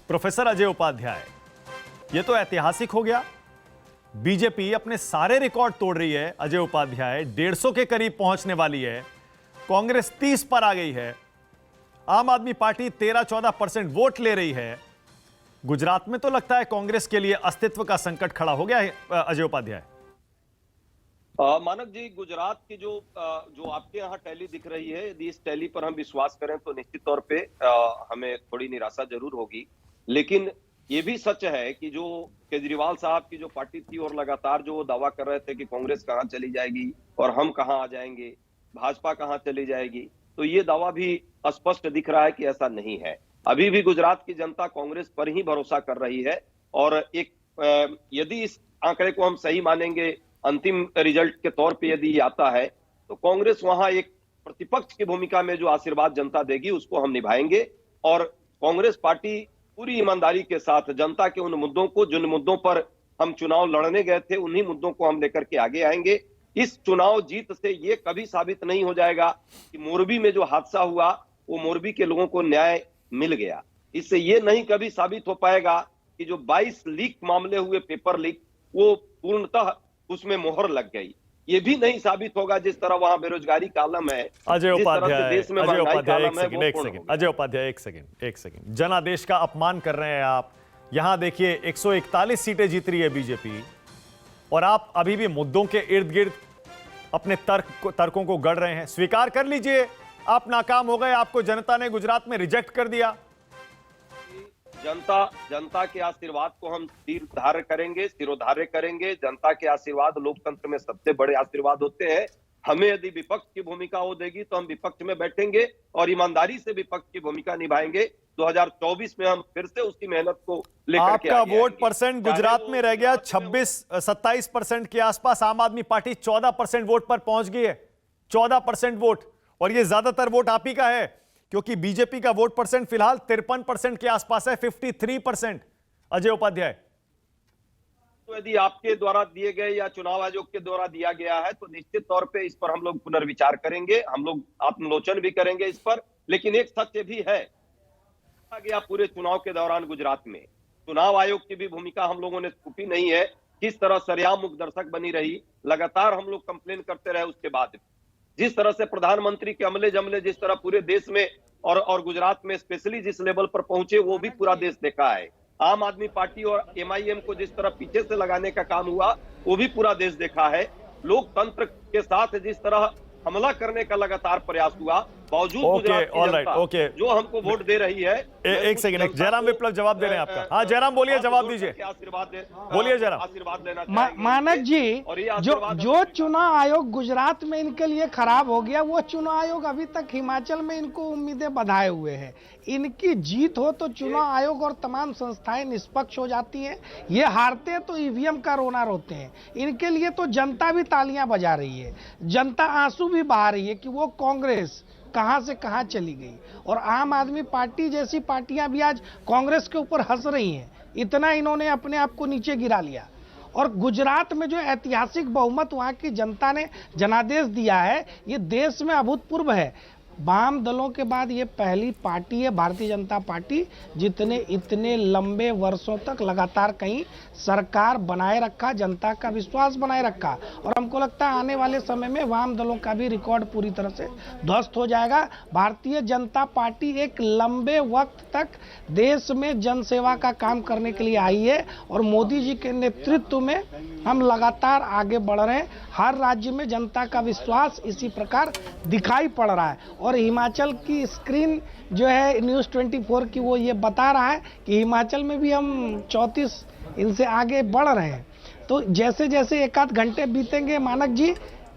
Professor Ajay Upadhyay, यह तो ऐतिहासिक हो गया। बीजेपी अपने सारे रिकॉर्ड तोड़ रही है। अजय उपाध्याय 150 के करीब पहुंचने वाली है। कांग्रेस 30 पर आ गई है। आम आदमी पार्टी 13-14% वोट ले रही है। गुजरात में तो लगता है कांग्रेस के लिए अस्तित्व का संकट खड़ा हो गया है। अजय उपाध्याय, मानक जी, गुजरात की जो आपके यहाँ टैली दिख रही है, यदि इस टैली पर हम विश्वास करें तो निश्चित तौर पे हमें थोड़ी निराशा जरूर होगी। लेकिन ये भी सच है कि जो केजरीवाल साहब की जो पार्टी थी और लगातार जो वो दावा कर रहे थे कि कांग्रेस कहाँ चली जाएगी और हम कहाँ आ जाएंगे, भाजपा कहाँ चली जाएगी, तो ये दावा भी स्पष्ट दिख रहा है कि ऐसा नहीं है। अभी भी गुजरात की जनता कांग्रेस पर ही भरोसा कर रही है। और एक यदि इस आंकड़े को हम सही मानेंगे, अंतिम रिजल्ट के तौर पे यदि ये आता है, तो कांग्रेस वहां एक प्रतिपक्ष की भूमिका में जो आशीर्वाद जनता देगी उसको हम निभाएंगे। और कांग्रेस पार्टी पूरी ईमानदारी के साथ जनता के उन मुद्दों को, जिन मुद्दों पर हम चुनाव लड़ने गए थे, उन्हीं मुद्दों को हम लेकर के आगे आएंगे। इस चुनाव जीत से ये कभी साबित नहीं हो जाएगा कि मोरबी में जो हादसा हुआ वो मोरबी के लोगों को न्याय मिल गया। इससे ये नहीं कभी साबित हो पाएगा कि जो 22 लीक मामले हुए, पेपर लीक, वो पूर्णतः उसमें मोहर लग गई। ये भी नहीं साबित होगा जिस तरह वहां बेरोजगारी का आलम है, अजय उपाध्याय, देश में महंगाई का आलम है। अजय उपाध्याय, एक सेकंड, जनादेश का अपमान कर रहे हैं आप। यहां देखिए 141 सीटें जीत रही है बीजेपी, और आप अभी भी मुद्दों के इर्द गिर्द अपने तर्कों को गढ़ रहे हैं। स्वीकार कर लीजिए, आप नाकाम हो गए। आपको जनता ने गुजरात में रिजेक्ट कर दिया। जनता के आशीर्वाद को हम सिरोधार्य करेंगे। जनता के आशीर्वाद लोकतंत्र में सबसे बड़े आशीर्वाद होते हैं। हमें यदि विपक्ष की भूमिका हो देगी तो हम विपक्ष में बैठेंगे और ईमानदारी से विपक्ष की भूमिका निभाएंगे। 2024 में हम फिर से उसकी मेहनत को लेकर के आपका वोट परसेंट गुजरात में रह गया 26-27% के आसपास। आम आदमी पार्टी 14% वोट पर पहुंच गई है। 14% वोट, और ये ज्यादातर वोट आप ही का है, क्योंकि बीजेपी का वोट परसेंट फिलहाल 53% के आसपास है, 53%। अजय उपाध्याय, तो यदि आपके द्वारा दिए गए या चुनाव आयोग के द्वारा दिया गया है तो निश्चित तौर पे इस पर हम लोग पुनर्विचार करेंगे, हम लोग आत्मलोचन भी करेंगे इस पर। लेकिन एक सत्य भी है, गया पूरे चुनाव के दौरान गुजरात में चुनाव आयोग की भी भूमिका हम लोगों ने छुपी नहीं है। किस तरह सरेआम मुखदर्शक बनी रही, लगातार हम लोग कंप्लेन करते रहे। उसके बाद जिस तरह से प्रधानमंत्री के अमले जमले जिस तरह पूरे देश में और गुजरात में स्पेशली जिस लेवल पर पहुंचे, वो भी पूरा देश देखा है। आम आदमी पार्टी और एमआईएम को जिस तरह पीछे से लगाने का काम हुआ, वो भी पूरा देश देखा है। लोकतंत्र के साथ जिस तरह हमला करने का लगातार प्रयास हुआ, बावजूद गुजरात की जनता जो हमको वोट दे रही है। एक सेकंड, जयराम विप्लव जवाब दे रहे हैं आपका। हाँ जयराम, बोलिए, जवाब दीजिए, बोलिए जयराम। आशीर्वाद लेना मानक जी, जो चुनाव आयोग गुजरात में इनके लिए खराब हो गया, वो चुनाव आयोग अभी तक हिमाचल में इनको उम्मीदें बधाए हुए है। इनकी जीत हो तो चुनाव आयोग और तमाम संस्थाएं निष्पक्ष हो जाती हैं। ये हारते हैं तो ईवीएम का रोना रोते हैं। इनके लिए तो जनता भी तालियां बजा रही है, जनता आंसू भी बहा रही है कि वो कांग्रेस कहां से कहां चली गई। और आम आदमी पार्टी जैसी पार्टियां भी आज कांग्रेस के ऊपर हंस रही हैं। इतना इन्होंने अपने आप को नीचे गिरा लिया। और गुजरात में जो ऐतिहासिक बहुमत वहां की जनता ने जनादेश दिया है, ये देश में अभूतपूर्व है। वाम दलों के बाद ये पहली पार्टी है, भारतीय जनता पार्टी, जितने इतने लंबे वर्षों तक लगातार कहीं सरकार बनाए रखा, जनता का विश्वास बनाए रखा। और हमको लगता है आने वाले समय में वाम दलों का भी रिकॉर्ड पूरी तरह से ध्वस्त हो जाएगा। भारतीय जनता पार्टी एक लंबे वक्त तक देश में जनसेवा का काम करने के लिए आई है, और मोदी जी के नेतृत्व में हम लगातार आगे बढ़ रहे हैं। हर राज्य में जनता का विश्वास इसी प्रकार दिखाई पड़ रहा है। और हिमाचल की स्क्रीन जो है न्यूज़ 24 की, वो ये बता रहा है कि हिमाचल में भी हम 34 इनसे आगे बढ़ रहे हैं। तो जैसे जैसे एक आध घंटे बीतेंगे मानक जी,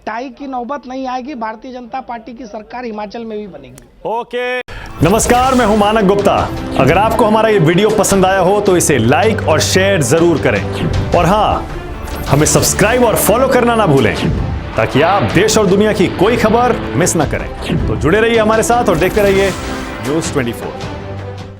टाई की नौबत नहीं आएगी। भारतीय जनता पार्टी की सरकार हिमाचल में भी बनेगी। ओके, नमस्कार, मैं हूं मानक गुप्ता। अगर आपको हमारा ये वीडियो पसंद आया हो तो इसे लाइक और शेयर जरूर करें, और हाँ, हमें सब्सक्राइब और फॉलो करना ना भूलें, ताकि आप देश और दुनिया की कोई खबर मिस ना करें। तो जुड़े रहिए हमारे साथ और देखते रहिए न्यूज़ 24।